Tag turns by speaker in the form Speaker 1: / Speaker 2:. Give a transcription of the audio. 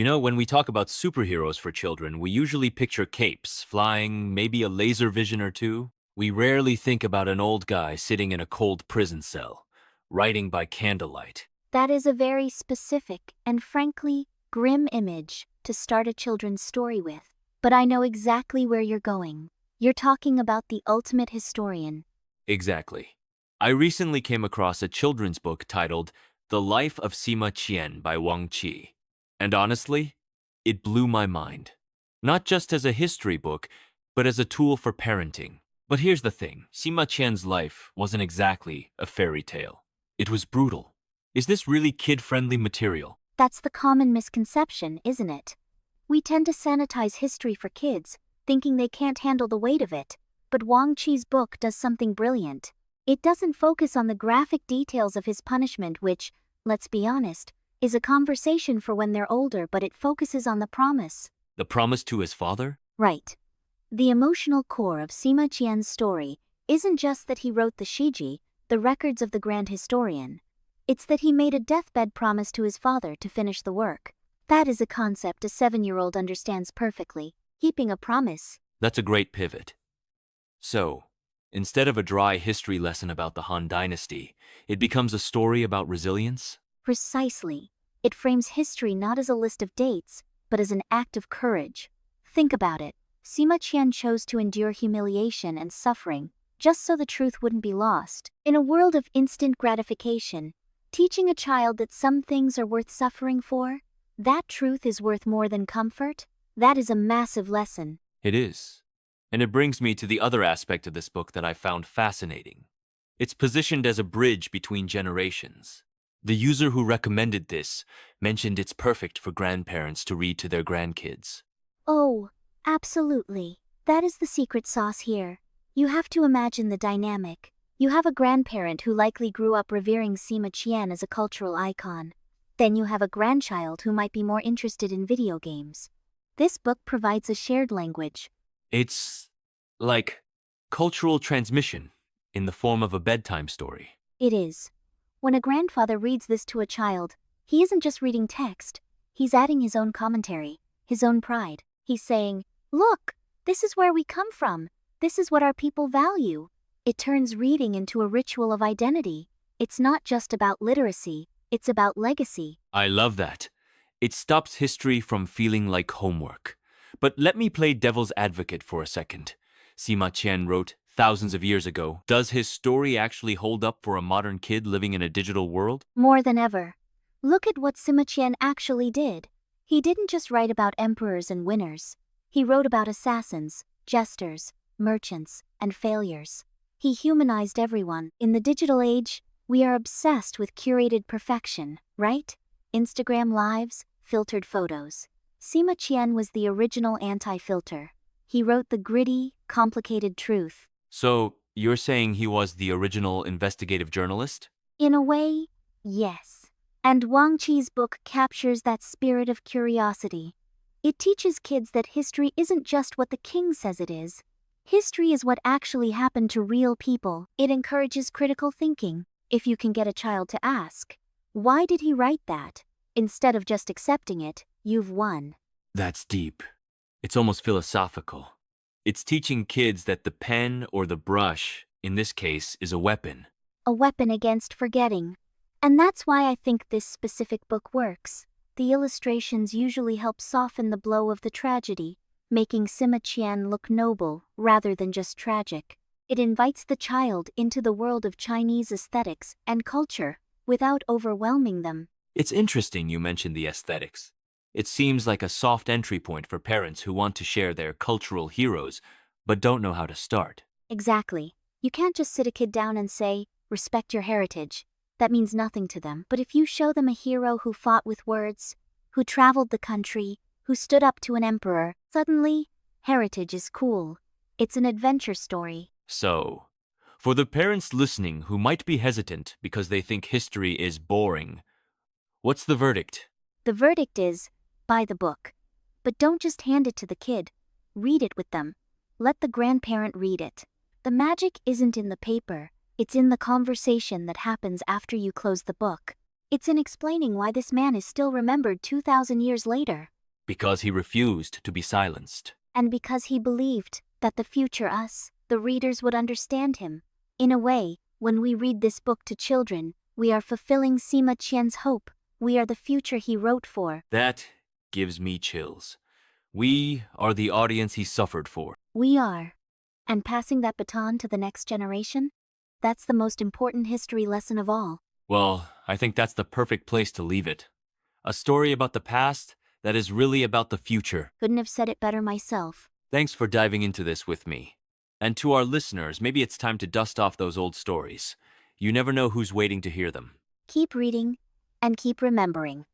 Speaker 1: When we talk about superheroes for children, we usually picture capes, flying, maybe a laser vision or two. We rarely think about an old guy sitting in a cold prison cell, writing by candlelight.
Speaker 2: That is a very specific and frankly grim image to start a children's story with. But I know exactly where you're going. You're talking about the ultimate historian.
Speaker 1: Exactly. I recently came across a children's book titled The Life of Sima Qian by Wang Qi. And honestly, it blew my mind. Not just as a history book, but as a tool for parenting. But here's the thing, Sima Qian's life wasn't exactly a fairy tale. It was brutal. Is this really kid-friendly material?
Speaker 2: That's the common misconception, isn't it? We tend to sanitize history for kids, thinking they can't handle the weight of it. But Wang Chi's book does something brilliant. It doesn't focus on the graphic details of his punishment, which, let's be honest, is a conversation for when they're older, but it focuses on the promise.
Speaker 1: The promise to his father?
Speaker 2: Right. The emotional core of Sima Qian's story isn't just that he wrote the Shiji, the records of the grand historian. It's that he made a deathbed promise to his father to finish the work. That is a concept a 7-year-old understands perfectly. Keeping a promise.
Speaker 1: That's a great pivot. So, instead of a dry history lesson about the Han Dynasty, it becomes a story about resilience?
Speaker 2: Precisely. It frames history not as a list of dates, but as an act of courage. Think about it. Sima Qian chose to endure humiliation and suffering, just so the truth wouldn't be lost. In a world of instant gratification, teaching a child that some things are worth suffering for, that truth is worth more than comfort, that is a massive lesson.
Speaker 1: It is. And it brings me to the other aspect of this book that I found fascinating. It's positioned as a bridge between generations. The user who recommended this mentioned it's perfect for grandparents to read to their grandkids.
Speaker 2: Oh, absolutely. That is the secret sauce here. You have to imagine the dynamic. You have a grandparent who likely grew up revering Sima Qian as a cultural icon. Then you have a grandchild who might be more interested in video games. This book provides a shared language.
Speaker 1: It's like cultural transmission in the form of a bedtime story.
Speaker 2: It is. When a grandfather reads this to a child, he isn't just reading text. He's adding his own commentary, his own pride. He's saying, "Look, this is where we come from. This is what our people value." It turns reading into a ritual of identity. It's not just about literacy, it's about legacy.
Speaker 1: I love that. It stops history from feeling like homework. But let me play devil's advocate for a second. Sima Qian wrote thousands of years ago. Does his story actually hold up for a modern kid living in a digital world?
Speaker 2: More than ever. Look at what Sima Qian actually did. He didn't just write about emperors and winners. He wrote about assassins, jesters, merchants, and failures. He humanized everyone. In the digital age, we are obsessed with curated perfection, right? Instagram lives, filtered photos. Sima Qian was the original anti-filter. He wrote the gritty, complicated truth.
Speaker 1: So, you're saying he was the original investigative journalist?
Speaker 2: In a way, yes. And Wang Chi's book captures that spirit of curiosity. It teaches kids that history isn't just what the king says it is. History is what actually happened to real people. It encourages critical thinking. If you can get a child to ask, "Why did he write that?" instead of just accepting it, you've won.
Speaker 1: That's deep. It's almost philosophical. It's teaching kids that the pen or the brush, in this case, is a weapon.
Speaker 2: A weapon against forgetting. And that's why I think this specific book works. The illustrations usually help soften the blow of the tragedy, making Sima Qian look noble rather than just tragic. It invites the child into the world of Chinese aesthetics and culture without overwhelming them.
Speaker 1: It's interesting you mentioned the aesthetics. It seems like a soft entry point for parents who want to share their cultural heroes, but don't know how to start.
Speaker 2: Exactly. You can't just sit a kid down and say, "Respect your heritage." That means nothing to them. But if you show them a hero who fought with words, who traveled the country, who stood up to an emperor, suddenly, heritage is cool. It's an adventure story.
Speaker 1: So, for the parents listening who might be hesitant because they think history is boring, what's the verdict?
Speaker 2: The verdict is, buy the book. But don't just hand it to the kid. Read it with them. Let the grandparent read it. The magic isn't in the paper, it's in the conversation that happens after you close the book. It's in explaining why this man is still remembered 2,000 years later.
Speaker 1: Because he refused to be silenced.
Speaker 2: And because he believed that the future us, the readers, would understand him. In a way, when we read this book to children, we are fulfilling Sima Qian's hope. We are the future he wrote for.
Speaker 1: That gives me chills. We are the audience he suffered for.
Speaker 2: We are. And passing that baton to the next generation? That's the most important history lesson of all.
Speaker 1: Well, I think that's the perfect place to leave it. A story about the past that is really about the future.
Speaker 2: Couldn't have said it better myself.
Speaker 1: Thanks for diving into this with me. And to our listeners, maybe it's time to dust off those old stories. You never know who's waiting to hear them.
Speaker 2: Keep reading and keep remembering.